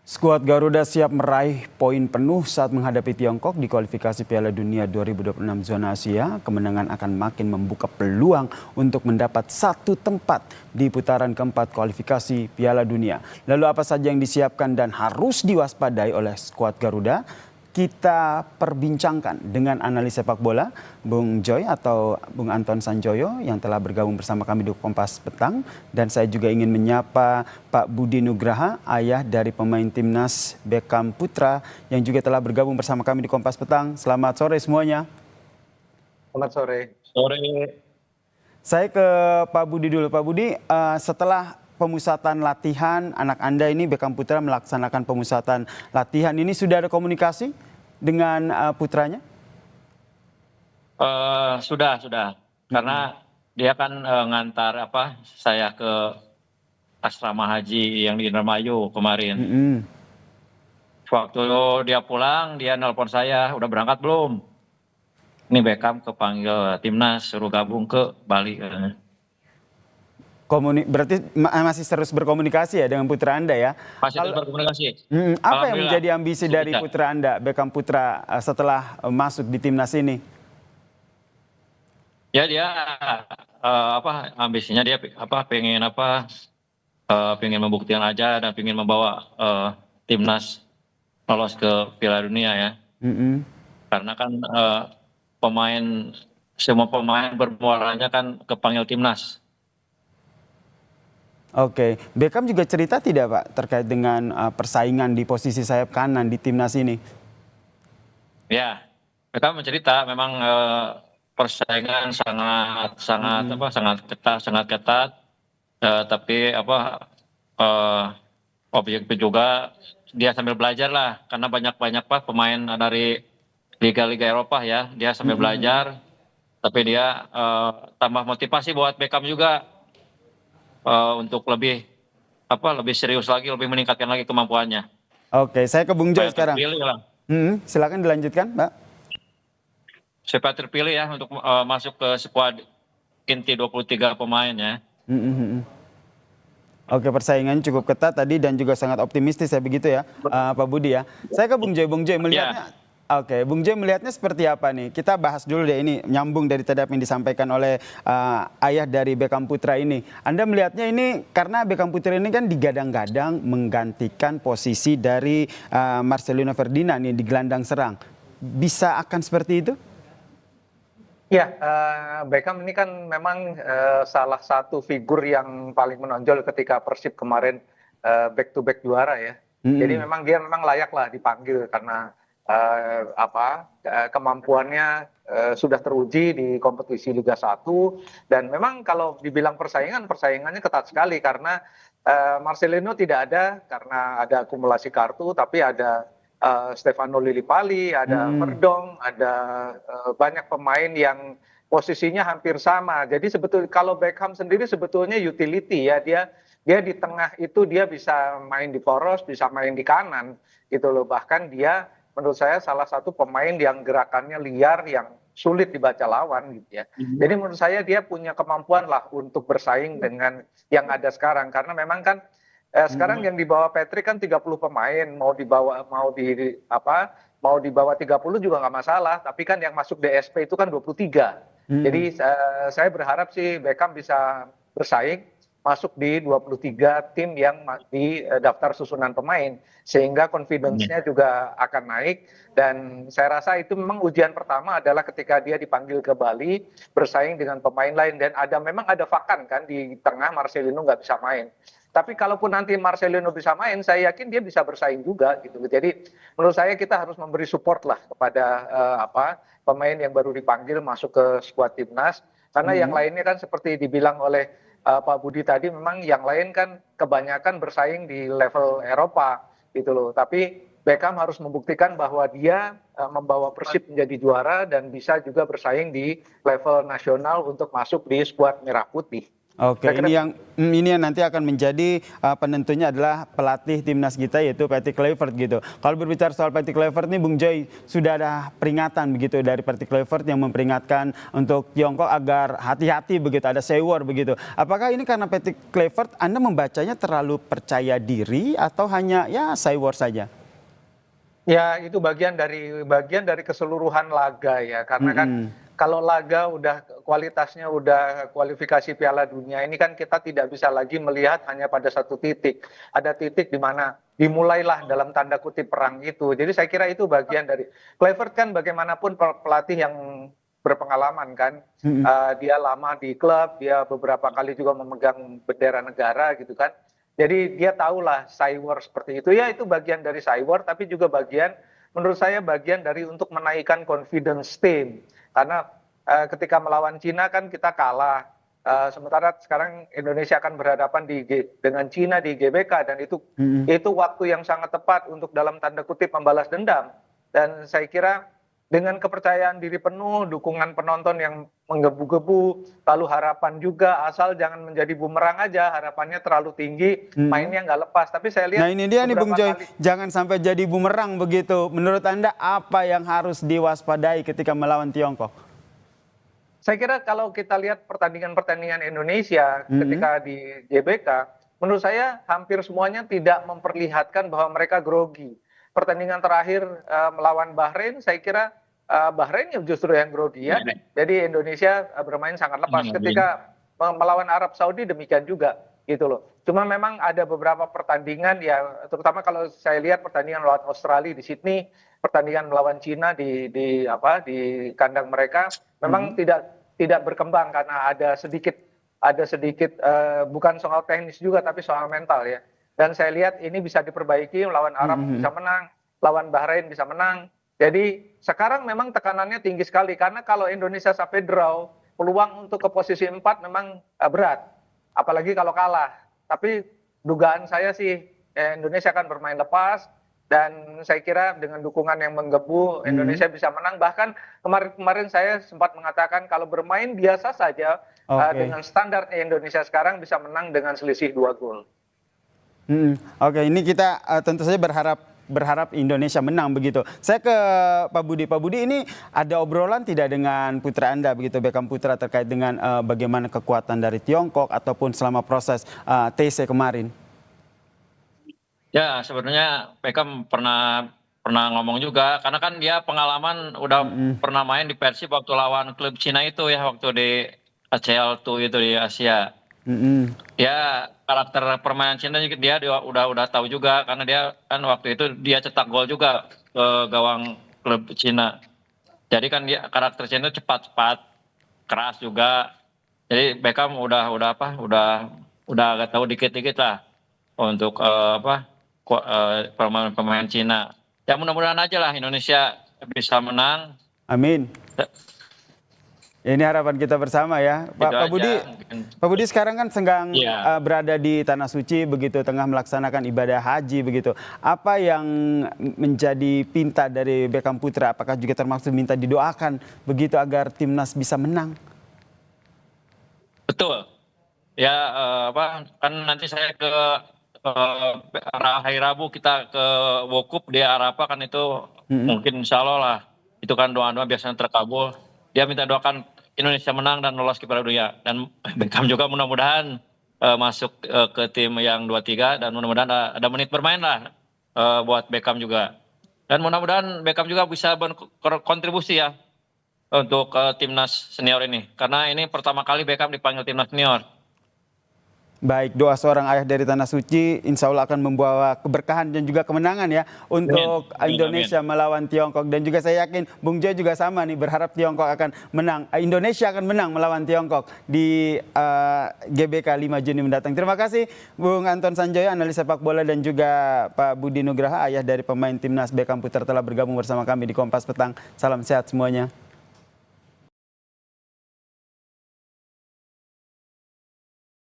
Skuad Garuda siap meraih poin penuh saat menghadapi Tiongkok di kualifikasi Piala Dunia 2026 zona Asia. Kemenangan akan makin membuka peluang untuk mendapat satu tempat di putaran keempat kualifikasi Piala Dunia. Lalu apa saja yang disiapkan dan harus diwaspadai oleh skuad Garuda? Kita perbincangkan dengan analis sepak bola, Bung Joy atau Bung Anton Sanjoyo yang telah bergabung bersama kami di Kompas Petang. Dan saya juga ingin menyapa Pak Budi Nugraha, ayah dari pemain timnas Beckham Putra yang juga telah bergabung bersama kami di Kompas Petang. Selamat sore semuanya. Selamat sore. Sore. Saya ke Pak Budi dulu. Pak Budi, setelah pemusatan latihan anak Anda ini Beckham Putra melaksanakan pemusatan latihan ini sudah ada komunikasi dengan putranya? Sudah. Karena dia kan ngantar saya ke asrama haji yang di Indramayu kemarin. Waktu dia pulang, dia nelpon saya, udah berangkat belum? Ini Beckham kepanggil timnas, suruh gabung ke Bali. Berarti masih terus berkomunikasi ya dengan putra Anda ya? Masih terus berkomunikasi. Apa yang menjadi ambisi dari putra Anda, Beckham Putra, setelah masuk di timnas ini? Ya dia ambisinya dia pengen membuktikan aja dan pengen membawa timnas lolos ke Piala Dunia ya. Karena kan semua pemain bermuaranya kan kepanggil timnas. Oke, Beckham juga cerita tidak Pak terkait dengan persaingan di posisi sayap kanan di timnas ini? Ya, Beckham mencerita memang persaingan sangat ketat, tapi objektif juga dia sambil belajar lah, karena banyak pemain dari liga-liga Eropa ya, dia sambil belajar, tapi dia tambah motivasi buat Beckham juga. Untuk lebih serius lagi, lebih meningkatkan lagi kemampuannya. Oke, saya ke Bung Joy sekarang. Silakan dilanjutkan, Mbak. Supaya terpilih ya untuk masuk ke skuad inti 23 pemain ya. Oke, persaingannya cukup ketat tadi dan juga sangat optimistis ya begitu ya, Pak Budi ya. Saya ke Bung Joy. Bung Joy melihatnya. Oke, Bung Joy melihatnya seperti apa nih? Kita bahas dulu deh ini, nyambung dari tadi apa yang disampaikan oleh ayah dari Beckham Putra ini. Anda melihatnya ini karena Beckham Putra ini kan digadang-gadang menggantikan posisi dari Marcelino Ferdinand nih di gelandang serang. Bisa akan seperti itu? Ya, Beckham ini kan memang salah satu figur yang paling menonjol ketika Persib kemarin back to back juara ya. Jadi dia memang layak lah dipanggil karena kemampuannya sudah teruji di kompetisi Liga 1 dan memang kalau dibilang persaingannya ketat sekali karena Marcelino tidak ada karena ada akumulasi kartu, tapi ada Stefano Lillipali, ada Verdong, ada banyak pemain yang posisinya hampir sama. Jadi sebetulnya kalau Beckham sendiri sebetulnya utility ya, dia di tengah itu dia bisa main di poros, bisa main di kanan gitu loh. Bahkan dia menurut saya salah satu pemain yang gerakannya liar, yang sulit dibaca lawan gitu ya. Jadi menurut saya dia punya kemampuan lah untuk bersaing dengan yang ada sekarang, karena memang kan sekarang yang dibawa Patrick kan 30 pemain, mau dibawa 30 juga nggak masalah, tapi kan yang masuk DSP itu kan 23. Jadi saya berharap sih Beckham bisa bersaing masuk di 23 tim yang di daftar susunan pemain, sehingga confidence-nya juga akan naik. Dan saya rasa itu memang ujian pertama adalah ketika dia dipanggil ke Bali bersaing dengan pemain lain, dan memang ada vakan kan di tengah, Marcelino nggak bisa main. Tapi kalaupun nanti Marcelino bisa main, saya yakin dia bisa bersaing juga gitu. Jadi menurut saya kita harus memberi support lah kepada pemain yang baru dipanggil masuk ke skuad timnas, karena yang lainnya kan seperti dibilang oleh Pak Budi tadi, memang yang lain kan kebanyakan bersaing di level Eropa gitu loh. Tapi Beckham harus membuktikan bahwa dia membawa Persib menjadi juara dan bisa juga bersaing di level nasional untuk masuk di skuad merah putih. Oke, Saya kira ini yang nanti akan menjadi penentunya adalah pelatih timnas kita yaitu Patrick Kluivert gitu. Kalau berbicara soal Patrick Kluivert nih Bung Joy, sudah ada peringatan begitu dari Patrick Kluivert yang memperingatkan untuk Tiongkok agar hati-hati begitu, ada say war begitu. Apakah ini karena Patrick Kluivert Anda membacanya terlalu percaya diri atau hanya ya say war saja? ya itu bagian dari keseluruhan laga ya, karena kan kalau laga udah kualitasnya udah kualifikasi Piala Dunia ini kan kita tidak bisa lagi melihat hanya pada satu titik. Ada titik di mana dimulailah dalam tanda kutip perang itu. Jadi saya kira itu bagian dari Kluivert kan bagaimanapun pelatih yang berpengalaman kan. Dia lama di klub, dia beberapa kali juga memegang bendera negara gitu kan. Jadi dia tahulah cywar seperti itu. Ya itu bagian dari cywar, tapi juga bagian, menurut saya bagian dari untuk menaikkan confidence team. Karena ketika melawan Cina kan kita kalah. Sementara sekarang Indonesia akan berhadapan dengan Cina di GBK dan itu waktu yang sangat tepat untuk dalam tanda kutip membalas dendam. Dan saya kira dengan kepercayaan diri penuh, dukungan penonton yang menggebu-gebu, lalu harapan juga, asal jangan menjadi bumerang aja, harapannya terlalu tinggi, mainnya nggak lepas. Tapi saya lihat Nah ini dia nih Bung Joy, kali, jangan sampai jadi bumerang begitu. Menurut Anda apa yang harus diwaspadai ketika melawan Tiongkok? saya kira kalau kita lihat pertandingan-pertandingan Indonesia ketika di GBK, menurut saya hampir semuanya tidak memperlihatkan bahwa mereka grogi. Pertandingan terakhir melawan Bahrain, saya kira Bahrain justru yang grogi ya. Jadi Indonesia bermain sangat lepas. Ketika melawan Arab Saudi demikian juga gitu loh. Cuma memang ada beberapa pertandingan ya, terutama kalau saya lihat pertandingan melawan Australia di Sydney, pertandingan melawan Cina di kandang mereka memang tidak berkembang karena ada sedikit bukan soal teknis juga tapi soal mental ya. Dan saya lihat ini bisa diperbaiki, melawan Arab bisa menang, lawan Bahrain bisa menang. Jadi sekarang memang tekanannya tinggi sekali karena kalau Indonesia sampai draw, peluang untuk ke posisi 4 memang berat. Apalagi kalau kalah. Tapi dugaan saya sih Indonesia akan bermain lepas dan saya kira dengan dukungan yang menggebu Indonesia bisa menang. Bahkan kemarin saya sempat mengatakan kalau bermain biasa saja dengan standarnya Indonesia sekarang bisa menang dengan selisih 2 gol. Oke, ini kita tentu saja berharap Indonesia menang begitu. Saya ke Pak Budi. Pak Budi, ini ada obrolan tidak dengan putra Anda begitu, Beckham Putra, terkait dengan bagaimana kekuatan dari Tiongkok ataupun selama proses TC kemarin? Ya sebenarnya Beckham pernah ngomong juga karena kan dia pengalaman udah pernah main di Persib waktu lawan klub Cina itu ya, waktu di ACL tuh itu di Asia. Ya karakter permainan Cina dia udah tahu juga karena dia kan waktu itu dia cetak gol juga ke gawang klub Cina. Jadi kan dia karakter Cina cepat, keras juga. Jadi Beckham udah agak tahu dikit-dikit lah untuk pemain Cina. Ya mudah-mudahan aja lah Indonesia bisa menang. Amin. Ini harapan kita bersama ya, Pak Budi. Pak Budi sekarang kan sedang berada di Tanah Suci begitu, tengah melaksanakan ibadah haji begitu. Apa yang menjadi pinta dari Beckham Putra? Apakah juga termasuk minta didoakan begitu agar timnas bisa menang? Betul. Ya kan nanti saya ke hari Rabu kita ke Wukuf di Arafah kan itu mungkin insya Allah lah. Itu kan doa-doa biasanya terkabul. Dia minta doakan Indonesia menang dan lolos ke Piala Dunia. Dan Beckham juga mudah-mudahan masuk ke tim yang 23 dan mudah-mudahan ada menit bermain lah buat Beckham juga. Dan mudah-mudahan Beckham juga bisa berkontribusi ya untuk timnas senior ini. Karena ini pertama kali Beckham dipanggil timnas senior. Baik, doa seorang ayah dari Tanah Suci insya Allah akan membawa keberkahan dan juga kemenangan ya untuk Indonesia melawan Tiongkok. Dan juga saya yakin Bung Joy juga sama nih, berharap Tiongkok akan menang. Indonesia akan menang melawan Tiongkok di GBK 5 Juni mendatang. Terima kasih Bung Anton Sanjoyo, analis sepak bola, dan juga Pak Budi Nugraha, ayah dari pemain timnas Beckham Putra, telah bergabung bersama kami di Kompas Petang. Salam sehat semuanya.